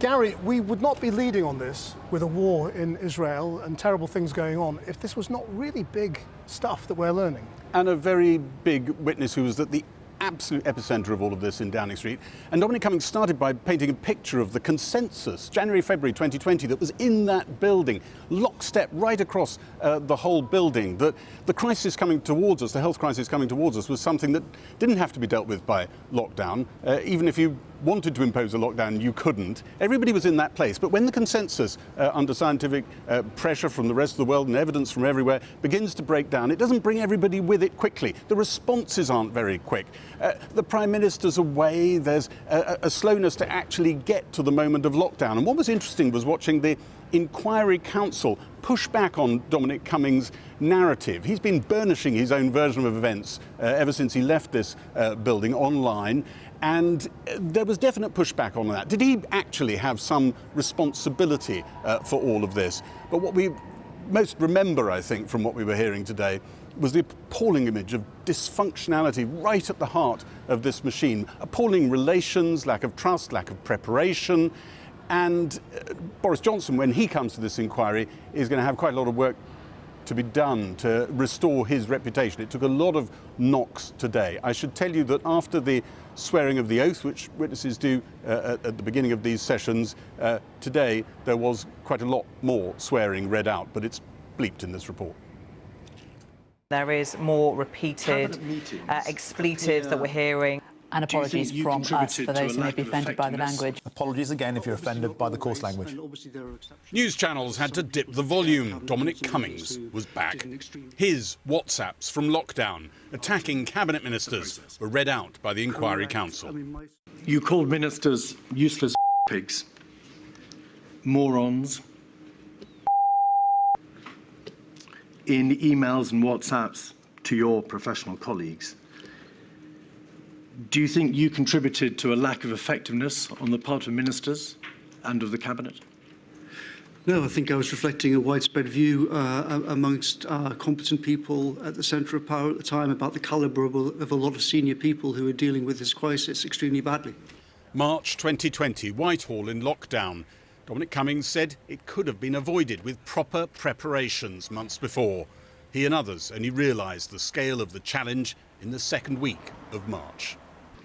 Gary, we would not be leading on this with a war in Israel and terrible things going on if this was not really big stuff that we're learning. And a very big witness who was at the absolute epicenter of all of this in Downing Street. And Dominic Cummings started by painting a picture of the consensus, January, February 2020, that was in that building, lockstep right across the whole building, that the crisis coming towards us, the health crisis coming towards us, was something that didn't have to be dealt with by lockdown. Even if you wanted to impose a lockdown, you couldn't. Everybody was in that place. But when the consensus, under scientific pressure from the rest of the world and evidence from everywhere, begins to break down, it doesn't bring everybody with it quickly. The responses aren't very quick. The Prime Minister's away. There's a slowness to actually get to the moment of lockdown. And what was interesting was watching the Inquiry Council push back on Dominic Cummings' narrative. He's been burnishing his own version of events ever since he left this building online. And there was definite pushback on that. Did he actually have some responsibility for all of this? But what we most remember, I think, from what we were hearing today was the appalling image of dysfunctionality right at the heart of this machine. Appalling relations, lack of trust, lack of preparation. And Boris Johnson, when he comes to this inquiry, is going to have quite a lot of work to be done to restore his reputation. It took a lot of knocks today. I should tell you that after the swearing of the oath, which witnesses do at the beginning of these sessions, today there was quite a lot more swearing read out, but it's bleeped in this report. There is more repeated expletives that we're hearing. And apologies from us for those who may be offended by the language. Apologies again if you're offended by the coarse language. News channels had to dip the volume. Dominic Cummings was back. His WhatsApps from lockdown, attacking cabinet ministers, were read out by the Inquiry Council. You called ministers useless pigs, morons, in emails and WhatsApps to your professional colleagues. Do you think you contributed to a lack of effectiveness on the part of ministers and of the cabinet? No, I think I was reflecting a widespread view amongst competent people at the centre of power at the time about the calibre of a lot of senior people who are dealing with this crisis extremely badly. March 2020, Whitehall in lockdown. Dominic Cummings said it could have been avoided with proper preparations months before. He and others only realised the scale of the challenge in the second week of March.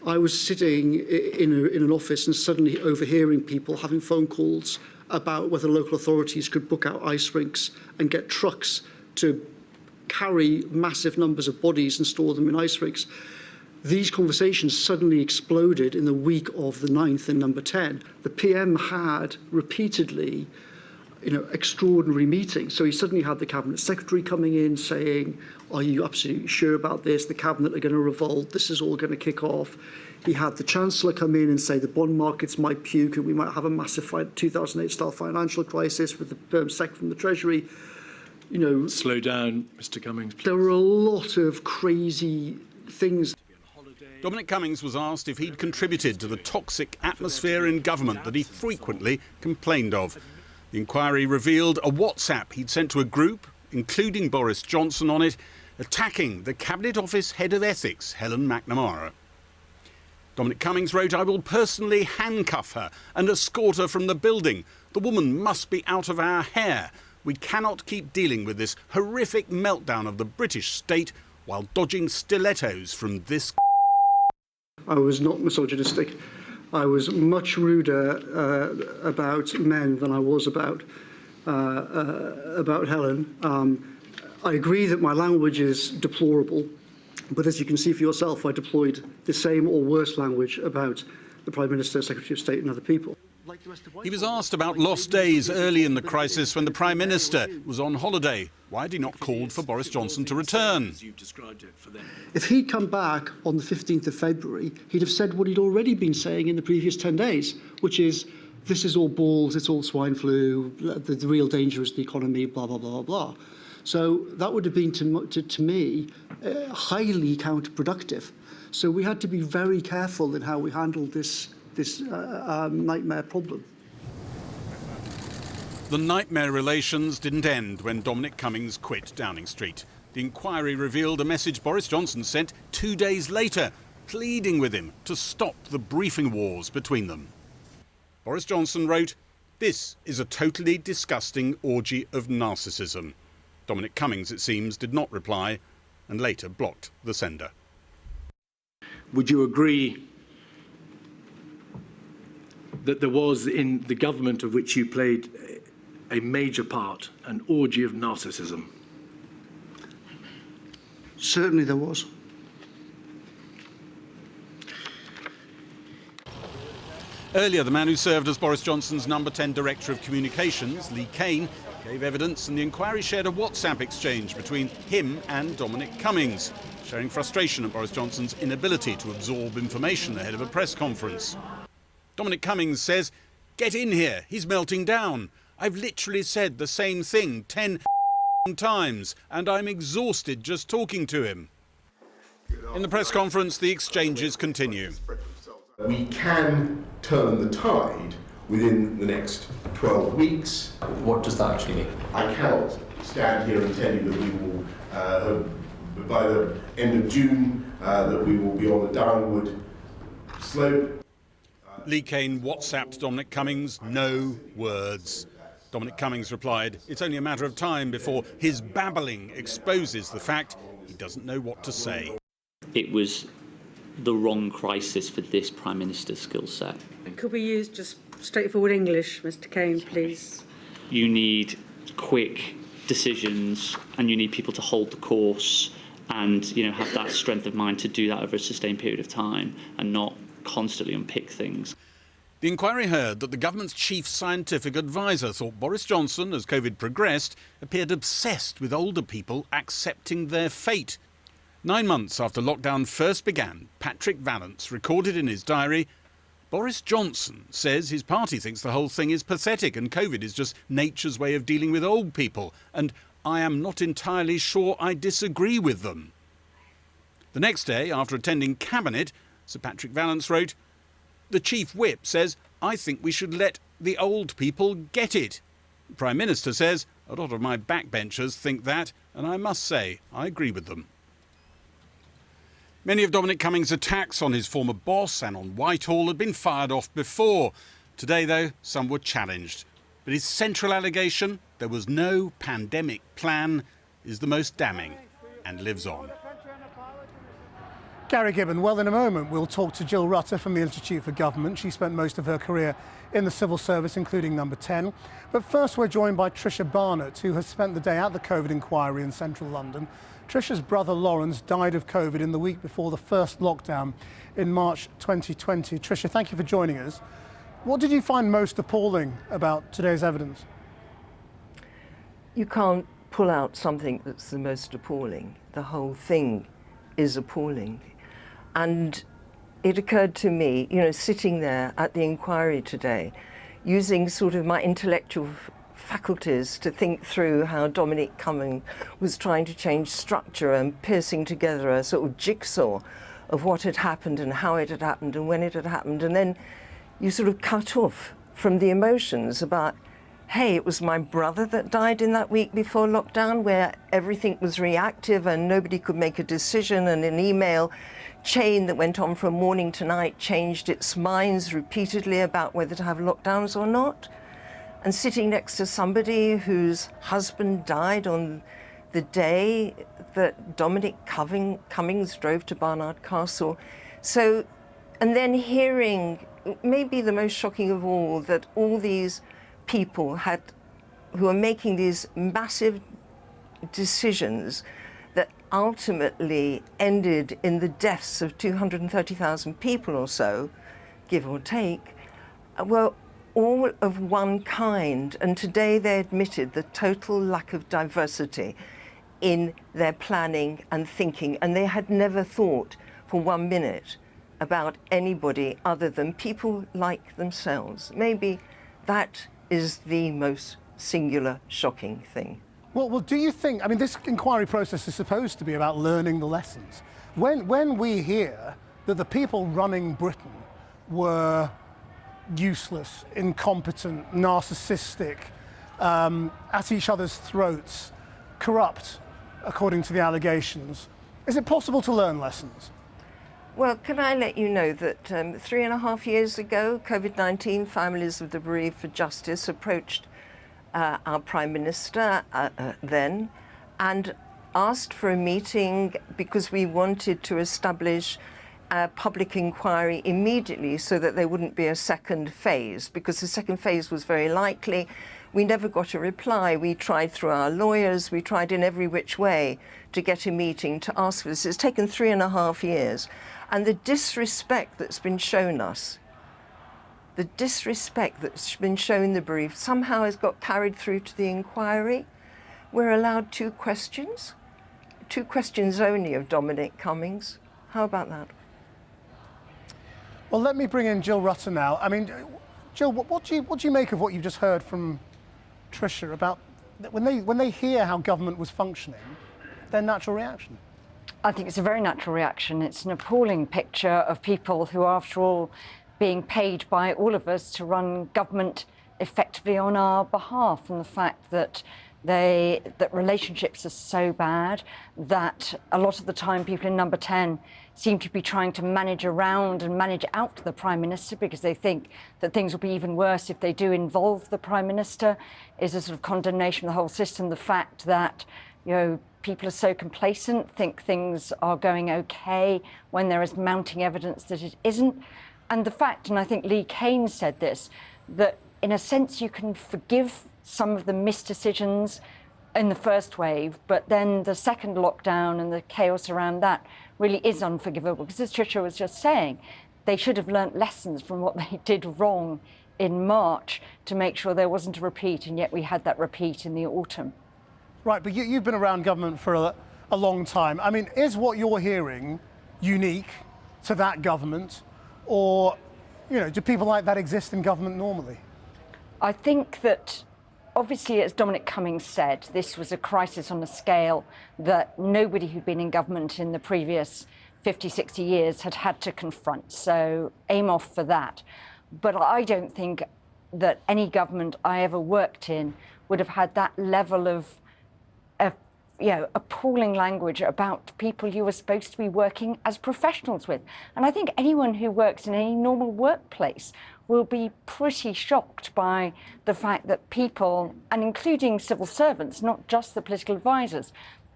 I was sitting in an office and suddenly overhearing people having phone calls about whether local authorities could book out ice rinks and get trucks to carry massive numbers of bodies and store them in ice rinks. These conversations suddenly exploded in the week of the 9th and number 10. The PM had repeatedly extraordinary meetings. So he suddenly had the Cabinet Secretary coming in saying, are you absolutely sure about this? The Cabinet are going to revolt. This is all going to kick off. He had the Chancellor come in and say the bond markets might puke and we might have a massive 2008-style financial crisis with the SEC from the Treasury. Slow down, Mr. Cummings, please. There were a lot of crazy things. Dominic Cummings was asked if he'd contributed to the toxic atmosphere in government that he frequently complained of. The inquiry revealed a WhatsApp he'd sent to a group, including Boris Johnson on it, attacking the Cabinet Office Head of Ethics, Helen McNamara. Dominic Cummings wrote, "I will personally handcuff her and escort her from the building. The woman must be out of our hair. We cannot keep dealing with this horrific meltdown of the British state while dodging stilettos from this." I was not misogynistic. I was much ruder about men than I was about Helen. I agree that my language is deplorable, but as you can see for yourself, I deployed the same or worse language about the Prime Minister, Secretary of State and other people. He was asked about lost days early in the crisis when the Prime Minister was on holiday. Why had he not called for Boris Johnson to return? If he'd come back on the 15th of February, he'd have said what he'd already been saying in the previous 10 days, which is, this is all balls, it's all swine flu, the real danger is the economy, blah, blah, blah, blah. So that would have been, to me, highly counterproductive. So we had to be very careful in how we handled this nightmare problem. The nightmare relations didn't end when Dominic Cummings quit Downing Street. The inquiry revealed a message Boris Johnson sent 2 days later, pleading with him to stop the briefing wars between them. Boris Johnson wrote, "This is a totally disgusting orgy of narcissism." Dominic Cummings, it seems, did not reply and later blocked the sender. Would you agree that there was, in the government of which you played a major part, an orgy of narcissism? Certainly there was. Earlier, the man who served as Boris Johnson's number 10 Director of Communications, Lee Kane, gave evidence, and the inquiry shared a WhatsApp exchange between him and Dominic Cummings, sharing frustration at Boris Johnson's inability to absorb information ahead of a press conference. Dominic Cummings says, "Get in here, he's melting down. I've literally said the same thing 10 times, and I'm exhausted just talking to him." In the press conference, the exchanges continue. We can turn the tide within the next 12 weeks. What does that actually mean? I cannot stand here and tell you that we will, by the end of June, that we will be on the downward slope. Lee Kane WhatsApped Dominic Cummings, "No words." Dominic Cummings replied, "It's only a matter of time before his babbling exposes the fact he doesn't know what to say." It was the wrong crisis for this Prime Minister's skill set. Could we use just straightforward English, Mr. Kane, please? You need quick decisions and you need people to hold the course and, have that strength of mind to do that over a sustained period of time and not constantly unpick things. The inquiry heard that the government's chief scientific advisor thought Boris Johnson, as COVID progressed, appeared obsessed with older people accepting their fate. 9 months after lockdown first began, Patrick Vallance recorded in his diary, "Boris Johnson says his party thinks the whole thing is pathetic and COVID is just nature's way of dealing with old people, and I am not entirely sure I disagree with them." The next day, after attending Cabinet, Sir Patrick Vallance wrote, "The Chief Whip says, I think we should let the old people get it. The Prime Minister says, a lot of my backbenchers think that, and I must say, I agree with them." Many of Dominic Cummings' attacks on his former boss and on Whitehall had been fired off before. Today, though, some were challenged. But his central allegation, there was no pandemic plan, is the most damning and lives on. Gary Gibbon, well, in a moment we'll talk to Jill Rutter from the Institute for Government. She spent most of her career in the civil service, including number 10. But first we're joined by Tricia Barnett, who has spent the day at the COVID inquiry in central London. Tricia's brother Lawrence died of COVID in the week before the first lockdown in March 2020. Tricia, thank you for joining us. What did you find most appalling about today's evidence? You can't pull out something that's the most appalling. The whole thing is appalling. And it occurred to me, sitting there at the inquiry today, using sort of my intellectual faculties to think through how Dominic Cummings was trying to change structure and piercing together a sort of jigsaw of what had happened and how it had happened and when it had happened. And then you sort of cut off from the emotions about, hey, it was my brother that died in that week before lockdown, where everything was reactive and nobody could make a decision, and an email chain that went on from morning to night changed its minds repeatedly about whether to have lockdowns or not. And sitting next to somebody whose husband died on the day that Dominic Cummings drove to Barnard Castle. So, and then hearing, maybe the most shocking of all, that all these people who are making these massive decisions that ultimately ended in the deaths of 230,000 people or so, give or take, were all of one kind. And today they admitted the total lack of diversity in their planning and thinking. And they had never thought for 1 minute about anybody other than people like themselves. Maybe that is the most singular, shocking thing. Well, do you think, this inquiry process is supposed to be about learning the lessons. When we hear that the people running Britain were useless, incompetent, narcissistic, at each other's throats, corrupt, according to the allegations, is it possible to learn lessons? I Well, can I let you know that 3.5 years ago, COVID-19, families of the bereaved for justice approached our Prime Minister then and asked for a meeting because we wanted to establish a public inquiry immediately so that there wouldn't be a second phase, because the second phase was very likely. We never got a reply. We tried through our lawyers, we tried in every which way to get a meeting to ask for this. It's taken 3.5 years. And the disrespect that's been shown us, the disrespect that's been shown the bereaved somehow has got carried through to the inquiry. We're allowed 2 questions only of Dominic Cummings. How about that? Well, let me bring in Jill Rutter now. I mean, Jill, what do you make of what you've just heard from Tricia about when they hear how government was functioning, their natural reaction? I think it's a very natural reaction. It's an appalling picture of people who, after all, being paid by all of us to run government effectively on our behalf, and the fact that relationships are so bad that a lot of the time people in number 10 seem to be trying to manage around and manage out the Prime Minister because they think that things will be even worse if they do involve the Prime Minister, is a sort of condemnation of the whole system. The fact that, you know, people are so complacent, think things are going okay when there is mounting evidence that it isn't. And the fact, and I think Lee Keynes said this, that in a sense you can forgive some of the misdecisions in the first wave, but then the second lockdown and the chaos around that really is unforgivable. Because as Tricia was just saying, they should have learnt lessons from what they did wrong in March to make sure there wasn't a repeat, and yet we had that repeat in the autumn. Right, but you've been around government for a long time. I mean, is what you're hearing unique to that government, or, you know, do people like that exist in government normally? I think that, obviously, as Dominic Cummings said, this was a crisis on a scale that nobody who'd been in government in the previous 50, 60 years had to confront. So aim off for that. But I don't think that any government I ever worked in would have had that level of appalling language about people you were supposed to be working as professionals with. And I think anyone who works in any normal workplace will be pretty shocked by the fact that people, and including civil servants, not just the political advisors,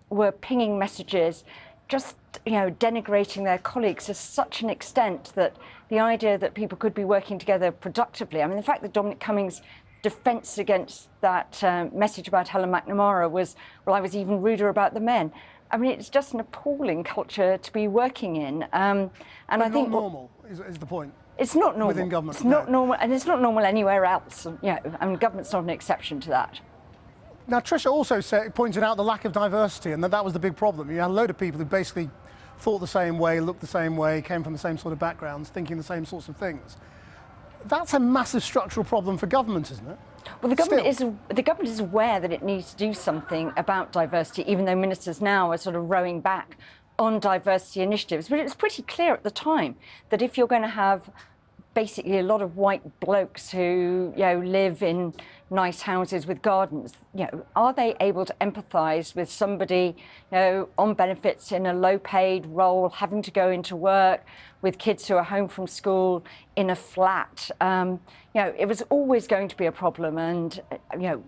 were pinging messages, just, you know, denigrating their colleagues to such an extent that the idea that people could be working together productively, I mean, the fact that Dominic Cummings' defence against that message about Helen McNamara was, well, I was even ruder about the men. I mean, it's just an appalling culture to be working in. And but I think not normal is the point. It's not normal. Within government. It's not normal, and it's not normal anywhere else. You know, I mean, government's not an exception to that. Now, Tricia also pointed out the lack of diversity, and that was the big problem. You had a load of people who basically thought the same way, looked the same way, came from the same sort of backgrounds, thinking the same sorts of things. That's a massive structural problem for government, isn't it? Well, the government is aware that it needs to do something about diversity, even though ministers now are sort of rowing back on diversity initiatives. But it was pretty clear at the time that if you're going to have basically a lot of white blokes who, you know, live in nice houses with gardens, you know, are they able to empathise with somebody, you know, on benefits in a low-paid role, having to go into work with kids who are home from school in a flat? You know, it was always going to be a problem, and you know,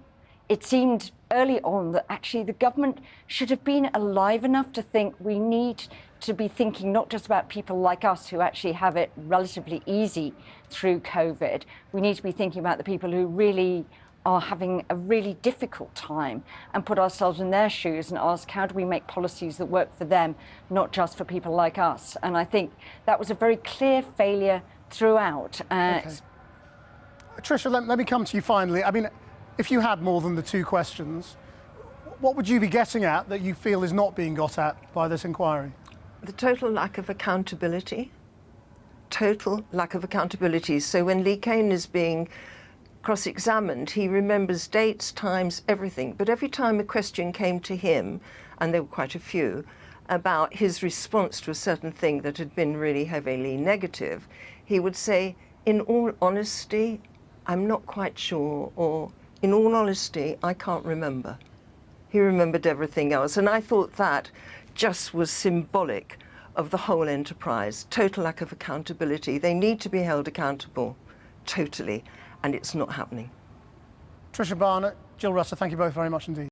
it seemed early on that actually the government should have been alive enough to think we need to be thinking not just about people like us who actually have it relatively easy through COVID. We need to be thinking about the people who really are having a really difficult time, and put ourselves in their shoes and ask, how do we make policies that work for them, not just for people like us? And I think that was a very clear failure throughout. Okay. Tricia, let me come to you finally. I mean, if you had more than the 2 questions, what would you be getting at that you feel is not being got at by this inquiry? The total lack of accountability. Total lack of accountability. So when Lee Keynes is being cross-examined, he remembers dates, times, everything. But every time a question came to him, and there were quite a few, about his response to a certain thing that had been really heavily negative, he would say, in all honesty, I'm not quite sure, or in all honesty, I can't remember. He remembered everything else. And I thought that just was symbolic of the whole enterprise, total lack of accountability. They need to be held accountable, totally, and it's not happening. Tricia Barnett, Jill Rutter, thank you both very much indeed.